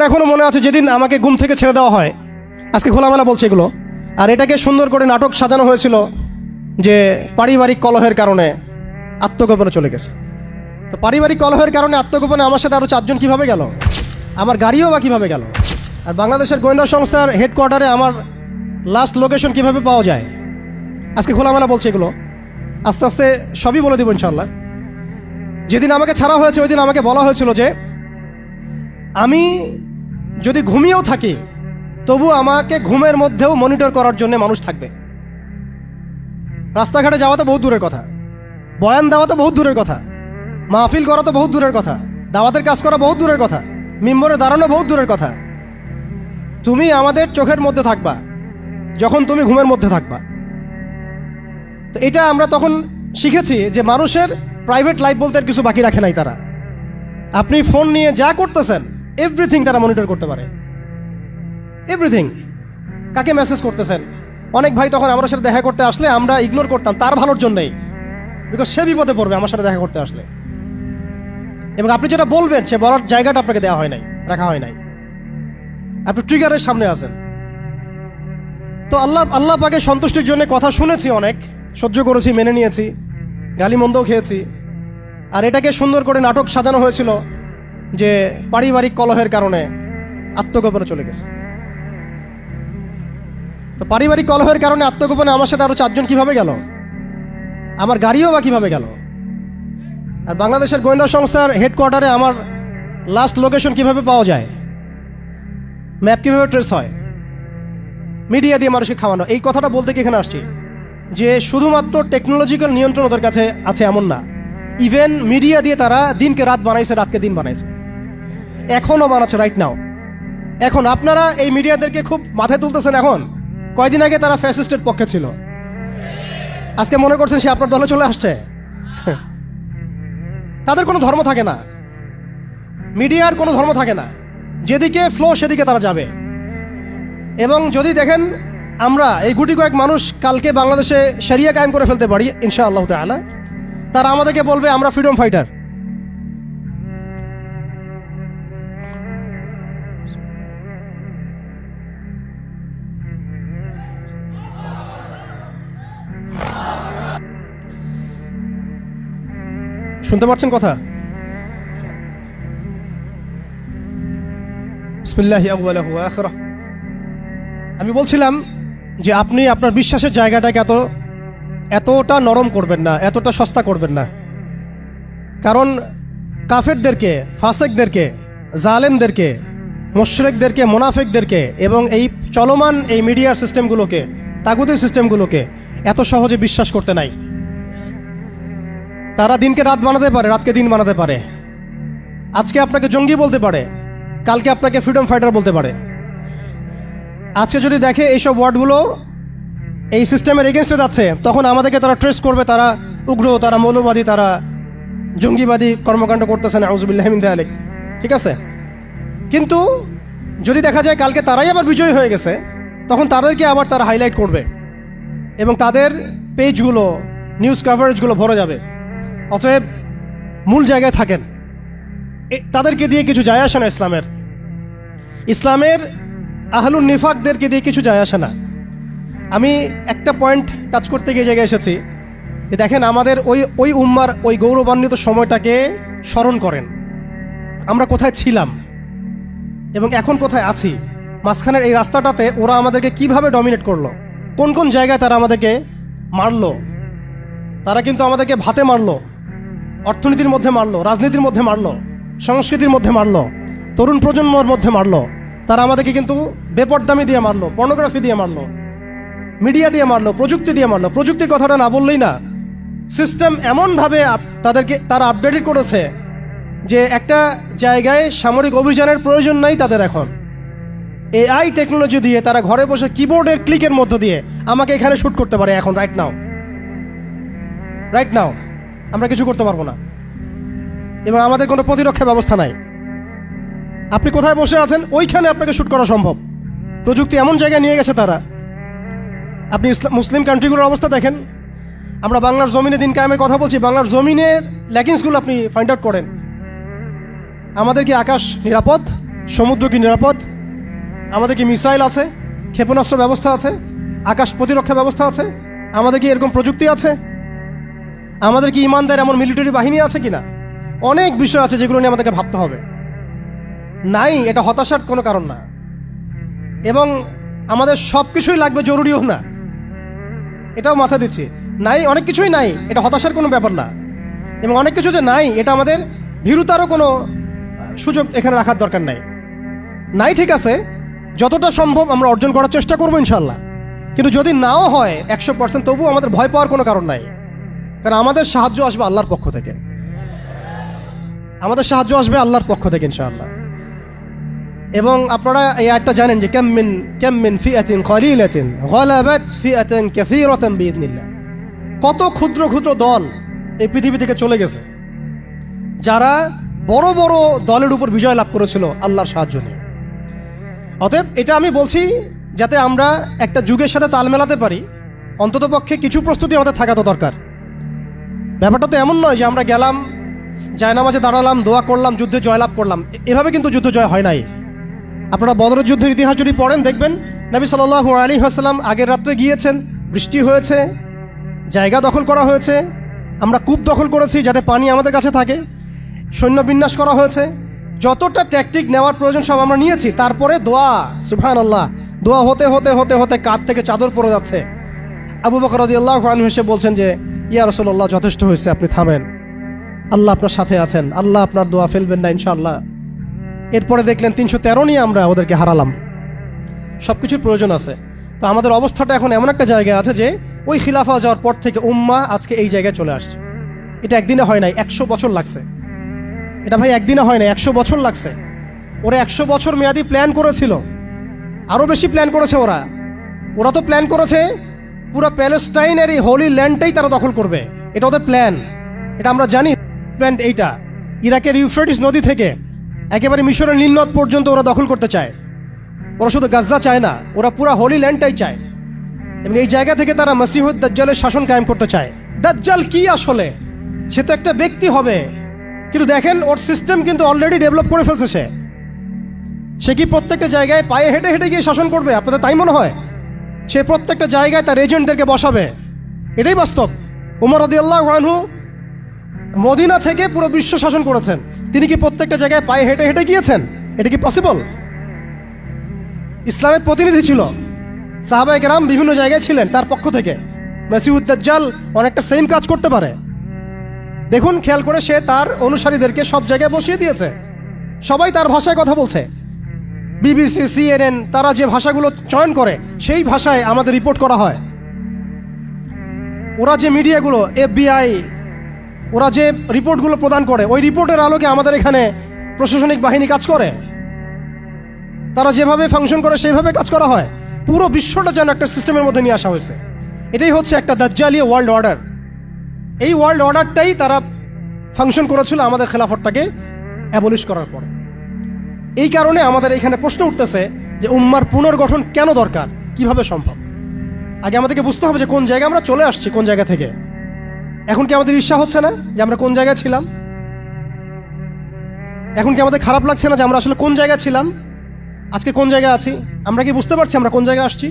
এখনো মনে আছে যেদিন আমাকে ঘুম থেকে ছেড়ে দেওয়া হয়, আজকে খোলামেলা বলছে এগুলো। আর এটাকে সুন্দর করে নাটক সাজানো হয়েছিল যে পারিবারিক কলহের কারণে আত্মগোপনে চলে গেছে। তো পারিবারিক কলহের কারণে আত্মগোপনে আমার সাথে আরও 4 জন কীভাবে গেল, আমার গাড়িও বা কীভাবে গেল, আর বাংলাদেশের গোয়েন্দা সংস্থার হেডকোয়ার্টারে আমার লাস্ট লোকেশন কীভাবে পাওয়া যায়, আজকে খোলামেলা বলছে এগুলো। আস্তে আস্তে সবই বলে দেবো ইনশাল্লাহ। যেদিন আমাকে ছাড়া হয়েছে ওই দিন আমাকে বলা হয়েছিল যে আমি যদি ঘুমিয়েও থাকি তবু আমাকে ঘুমের মধ্যেও মনিটর করার জন্য মানুষ থাকবে। রাস্তাঘাটে যাওয়া তো বহুত দূরের কথা, বয়ান দেওয়া তো বহুত দূরের কথা, মাহফিল করা তো বহুত দূরের কথা, দাওয়াতের কাজ করা বহুত দূরের কথা, মিম্বরে দাঁড়ানো বহুত দূরের কথা। তুমি আমাদের চোখের মধ্যে থাকবা যখন তুমি ঘুমের মধ্যে থাকবা। তো এটা আমরা তখন শিখেছি যে মানুষের প্রাইভেট লাইফ বলতে আর কিছু বাকি রাখে নাই তারা। আপনি ফোন নিয়ে যা করতেছেন এভরিথিং তারা মনিটর করতে পারে, এভরিথিং। কাকে মেসেজ করতেছেন, অনেক ভাই তখন আমার সাথে দেখা করতে আসলে আমরা ইগনোর করতাম তার ভালোর জন্যই, বিকজ সে বিপদে পড়বে আমার সাথে দেখা করতে আসলে। এবং আপনি যেটা বলবেন সে বলার জায়গাটা আপনাকে দেওয়া হয় নাই, রাখা হয় নাই, আপনি ট্রিগারের সামনে আছেন। তো আল্লাহ পাকে সন্তুষ্টির জন্য কথা শুনেছি, অনেক সহ্য করেছি, মেনে নিয়েছি, গালি মন্দও খেয়েছি। আর এটাকে সুন্দর করে নাটক সাজানো হয়েছিল যে পারিবারিক কলহের কারণে আত্মগোপনে চলে গেছে। তো পারিবারিক কলহের কারণে আত্মগোপনে আমার সাথে আরো 4 জন কীভাবে গেল, আমার গাড়িও বা কীভাবে গেল, আর বাংলাদেশের গোয়েন্দা সংস্থার হেডকোয়ার্টারে আমার লাস্ট লোকেশন কীভাবে পাওয়া যায়, ম্যাপ কীভাবে ট্রেস হয়, মিডিয়া দিয়ে মানুষকে খাওয়ানো। এই কথাটা বলতে কি এখানে আসছি যে শুধুমাত্র টেকনোলজিক্যাল নিয়ন্ত্রণ ওদের কাছে আছে এমন না, ইভেন মিডিয়া দিয়ে তারা দিনকে রাত বানাইছে, রাতকে দিন বানাইছে, এখনও বানাচ্ছে রাইট নাও। এখন আপনারা এই মিডিয়াদেরকে খুব মাথায় তুলতেছেন, এখন কয়দিন আগে তারা ফ্যাসিস্টের পক্ষে ছিল, আজকে মনে করছেন সে আপনার দলে চলে আসছে। তাদের কোনো ধর্ম থাকে না, মিডিয়ার কোনো ধর্ম থাকে না, যেদিকে ফ্লো সেদিকে তারা যাবে। এবং যদি দেখেন আমরা এই গুটি কয়েক মানুষ কালকে বাংলাদেশে শরিয়া কায়েম করে ফেলতে পারি ইনশাআল্লাহ তাআলা, তারা আমাদেরকে বলবে আমরা ফ্রিডম ফাইটার। শুনতে পাচ্ছেন কথা? বিসমিল্লাহি আউয়ালুহু ওয়া আখিরাহু। আমি বলছিলাম যে আপনি আপনার বিশ্বাসের জায়গাটাকে এতটা নরম করবেন না, এতটা সস্তা করবেন না। কারণ কাফেরদেরকে, ফাসেকদেরকে, জালেমদেরকে, মুশরিকদেরকে, মুনাফিকদেরকে এবং এই চলমান এই মিডিয়ার সিস্টেমগুলোকে, তাগুতি সিস্টেমগুলোকে এত সহজে বিশ্বাস করতে নাই। তারা দিনকে রাত বানাতে পারে, রাতকে দিন বানাতে পারে। আজকে আপনাকে জঙ্গি বলতে পারে, কালকে আপনাকে ফ্রিডম ফাইটার বলতে পারে। আজকে যদি দেখে এইসব ওয়ার্ডগুলো এই সিস্টেমের এগেনস্টে যাচ্ছে, তখন আমাদেরকে তারা ট্রেস করবে, তারা উগ্র, তারা মৌলবাদী, তারা জঙ্গিবাদী কর্মকাণ্ড করতেছে, নাউযুবিল্লাহি মিন যালিক। ঠিক আছে, কিন্তু যদি দেখা যায় কালকে তারাই আবার বিজয়ী হয়ে গেছে, তখন তাদেরকে আবার তারা হাইলাইট করবে এবং তাদের পেজগুলো, নিউজ কভারেজগুলো ভরে যাবে। অতএব মূল জায়গায় থাকেন, তাদেরকে দিয়ে কিছু যায় আসে না। ইসলামের আহলুন নিফাকদেরকে দিয়ে কিছু যায় আসে না। আমি একটা পয়েন্ট টাচ করতে গিয়ে জায়গায় এসেছি যে দেখেন আমাদের ওই উম্মার ওই গৌরবান্বিত সময়টাকে স্মরণ করেন, আমরা কোথায় ছিলাম এবং এখন কোথায় আছি। মাঝখানের এই রাস্তাটাতে ওরা আমাদেরকে কিভাবে ডমিনেট করলো, কোন কোন জায়গায় তারা আমাদেরকে মারলো। তারা কিন্তু আমাদেরকে ভাতে মারলো, অর্থনীতির মধ্যে মারলো, রাজনীতির মধ্যে মারলো, সংস্কৃতির মধ্যে মারলো, তরুণ প্রজন্মের মধ্যে মারলো। তারা আমাদেরকে কিন্তু বেপরদামি দিয়ে মারলো, পর্নোগ্রাফি দিয়ে মারলো, মিডিয়া দিয়ে মারলো, প্রযুক্তি দিয়ে মারলো। প্রযুক্তির কথাটা না বললেই না, সিস্টেম এমনভাবে তারা আপডেটেড করেছে যে একটা জায়গায় সামরিক অভিযানের প্রয়োজন নাই তাদের। এখন এআই টেকনোলজি দিয়ে তারা ঘরে বসে কিবোর্ডের ক্লিকের মধ্য দিয়ে আমাকে এখানে শ্যুট করতে পারে এখন, রাইট নাও। আমরা কিছু করতে পারবো না এবং আমাদের কোনো প্রতিরক্ষা ব্যবস্থা নাই। আপনি কোথায় বসে আছেন ওইখানে আপনাকে শ্যুট করা সম্ভব। প্রযুক্তি এমন জায়গায় নিয়ে গেছে তারা। আপনি মুসলিম কান্ট্রিগুলোর অবস্থা দেখেন। আমরা বাংলার জমিনে দিন কায়েমের কথা বলছি, বাংলার জমিনের ল্যাকিংসগুলো আপনি ফাইন্ড আউট করেন। আমাদের কি আকাশ নিরাপদ? সমুদ্র কি নিরাপদ? আমাদের কি মিসাইল আছে, ক্ষেপণাস্ত্র ব্যবস্থা আছে, আকাশ প্রতিরক্ষা ব্যবস্থা আছে? আমাদের কি এরকম প্রযুক্তি আছে? আমাদের কি ইমানদার এমন মিলিটারি বাহিনী আছে কিনা? অনেক বিষয় আছে যেগুলো নিয়ে আমাদেরকে ভাবতে হবে। নাই, এটা হতাশার কোনো কারণ না। এবং আমাদের সব কিছুই লাগবে, জরুরিও না, এটাও মাথা দিচ্ছি। নাই, অনেক কিছুই নাই, এটা হতাশার কোনো ব্যাপার না। এবং অনেক কিছু যে নাই, এটা আমাদের ভীরুতারও কোনো সুযোগ এখানে রাখার দরকার নাই। নাই, ঠিক আছে, যতটা সম্ভব আমরা অর্জন করার চেষ্টা করবো ইনশাল্লাহ। কিন্তু যদি নাও হয় 100%, তবুও আমাদের ভয় পাওয়ার কোনো কারণ নাই। কারণ আমাদের সাহায্য আসবে আল্লাহর পক্ষ থেকে। আমাদের সাহায্য আসবে আল্লাহর পক্ষ থেকে ইনশাআল্লাহ। এবং আপনারা এই আয়াতটা জানেন যে কাম মিন ফিআতিন কলিলাতিন গালাবাত ফিআতান কাসীরাতান বিইذنিল্লাহ। কত ক্ষুদ্র ক্ষুদ্র দল এই পৃথিবী থেকে চলে গেছে, যারা বড় বড় দলের উপর বিজয় লাভ করেছিল আল্লাহর সাহায্য নিয়ে। অতএব এটা আমি বলছি যাতে আমরা একটা যুগের সাথে তাল মেলাতে পারি, অন্ততপক্ষে কিছু প্রস্তুতি আমাদের থাকা তো দরকার। ব্যাপারটা তো এমন নয় যে আমরা গেলাম, জায়নামাজে দাঁড়ালাম, দোয়া করলাম, যুদ্ধে জয়লাভ করলাম। এভাবে কিন্তু যুদ্ধ জয় হয় নাই। আপনারা বদরের যুদ্ধের ইতিহাস যদি পড়েন, দেখবেন নবী সাল্লাল্লাহু আলাইহি ওয়াসাল্লাম আগের রাত্রে গিয়েছেন, বৃষ্টি হয়েছে, জায়গা দখল করা হয়েছে, আমরা কূপ দখল করেছি যাতে পানি আমাদের কাছে থাকে, সৈন্য বিন্যাস করা হয়েছে, যতটা ট্যাকটিক নেওয়ার প্রয়োজন সব আমরা নিয়েছি। তারপরে দোয়া, সুবহানাল্লাহ, দোয়া হতে হতে হতে হতে কাঁধ থেকে চাদর পড়ে যাচ্ছে। আবু বকর রাদিয়াল্লাহু আনহু এসে বলছেন যে ইয়া রাসূলুল্লাহ, যথেষ্ট হয়েছে, আপনি থামেন, আল্লাহ আপনার সাথে আছেন, আল্লাহ আপনার দোয়া ফেলবেন না ইনশাআল্লাহ। এরপরে দেখলেন 313 নিয়ে আমরা ওদেরকে হারালাম। সব কিছুর প্রয়োজন আছে। তো আমাদের অবস্থাটা এখন এমন একটা জায়গায় আছে যে ওই খিলাফা যাওয়ার পর থেকে উম্মাহ আজকে এই জায়গায় চলে আসছে। এটা একদিনে হয় নাই, 100 বছর লাগছে। এটা ভাই একদিনে হয় নাই, 100 বছর লাগছে। ওরা 100 বছর মেয়াদি প্ল্যান করেছিল, আরও বেশি প্ল্যান করেছে ওরা তো প্ল্যান করেছে পুরো প্যালেস্টাইনের এই হোলি ল্যান্ডটাই তারা দখল করবে। এটা ওদের প্ল্যান, এটা আমরা জানি। প্ল্যান এইটা, ইরাকের ইউফ্রেটিস নদী থেকে একেবারে মিশরের নীলনদ পর্যন্ত ওরা দখল করতে চায়। ওরা শুধু গাজা চায় না, ওরা পুরো হোলি ল্যান্ডটাই চায়। এবং এই জায়গা থেকে তারা মসিহুদ দাজ্জালের শাসন কায়েম করতে চায়। দাজ্জাল কি আসলে? সে তো একটা ব্যক্তি হবে, কিন্তু দেখেন ওর সিস্টেম কিন্তু অলরেডি ডেভেলপ করে ফেলছে। সে কি প্রত্যেকটা জায়গায় পায়ে হেঁটে হেঁটে গিয়ে শাসন করবে? আপনাদের তাই মনে হয়? সে প্রত্যেকটা জায়গায় তার এজেন্টদেরকে বসাবে, এটাই বাস্তব। উমর রাদিয়াল্লাহু আনহু মদিনা থেকে পুরো বিশ্ব শাসন করেছেন। তিনি কি প্রত্যেকটা জায়গায় পায়ে হেঁটে হেঁটে গিয়েছেন? এটা কি পসিবল? ইসলামের প্রতিনিধি ছিল, সাহাবায়ে কেরাম বিভিন্ন জায়গায় ছিলেন তার পক্ষ থেকে। মসিহুদ দাজ্জাল অনেকটা সেম কাজ করতে পারে। দেখুন, খেয়াল করে সে তার অনুসারীদেরকে সব জায়গায় বসিয়ে দিয়েছে, সবাই তার ভাষায় কথা বলছে। বিবিসি, CNN, তারা যে ভাষাগুলো চয়ন করে সেই ভাষায় আমাদের রিপোর্ট করা হয়। ওরা যে মিডিয়াগুলো, FBI, ওরা যে রিপোর্টগুলো প্রদান করে, ওই রিপোর্টের আলোকে আমাদের এখানে প্রশাসনিক বাহিনী কাজ করে। তারা যেভাবে ফাংশন করে সেইভাবে কাজ করা হয়। পুরো বিশ্বটা যেন একটা সিস্টেমের মধ্যে নিয়ে আসা হয়েছে। এটাই হচ্ছে একটা দাজ্জালীয় ওয়ার্ল্ড অর্ডার। এই ওয়ার্ল্ড অর্ডারটাই তারা ফাংশন করেছিল আমাদের খেলাফতটাকে অ্যাবলিশ করার পরে। এই কারণে আমাদের এখানে প্রশ্ন উঠতেছে যে উম্মার পুনর্গঠন কেন দরকার, কিভাবে সম্ভব? আগে আমাদেরকে বুঝতে হবে যে কোন জায়গায় আমরা চলে আসছি, কোন জায়গা থেকে। এখন কি আমাদের ঈর্ষা হচ্ছে না যে আমরা কোন জায়গায় ছিলাম? এখন কি আমাদের খারাপ লাগছে না যে আমরা আসলে কোন জায়গায় ছিলাম, আজকে কোন জায়গায় আছি? আমরা কি বুঝতে পারছি আমরা কোন জায়গায় আসছি?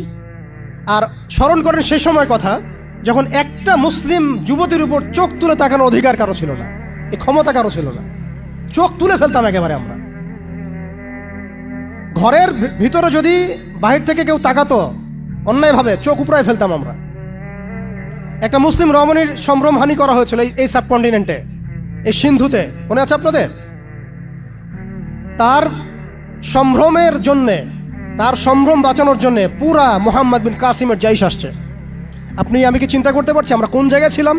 আর স্মরণ করেন সেই সময় কথা, যখন একটা মুসলিম যুবতীর উপর চোখ তুলে তাকানোর অধিকার কারো ছিল না, এই ক্ষমতা কারো ছিল না। চোখ তুলে ফেলতাম একেবারে আমরা। ঘরের ভিতরে যদি বাহির থেকে কেউ তাকাতো অন্যায়ভাবে, চোখ উপড়ায় ফেলতাম আমরা। একটা মুসলিম রমণীর সম্ভ্রমহানি করা হয়েছিল এই সাবকন্টিনেন্টে, এই সিন্ধুতে, মনে আছে আপনাদের? তার সম্ভ্রমের জন্যে, তার সম্ভ্রম বাঁচানোর জন্যে পুরা মুহাম্মদ বিন কাসিমের জাইশ আসছে। আপনি আমি কি চিন্তা করতে পারছি আমরা কোন জায়গায় ছিলাম?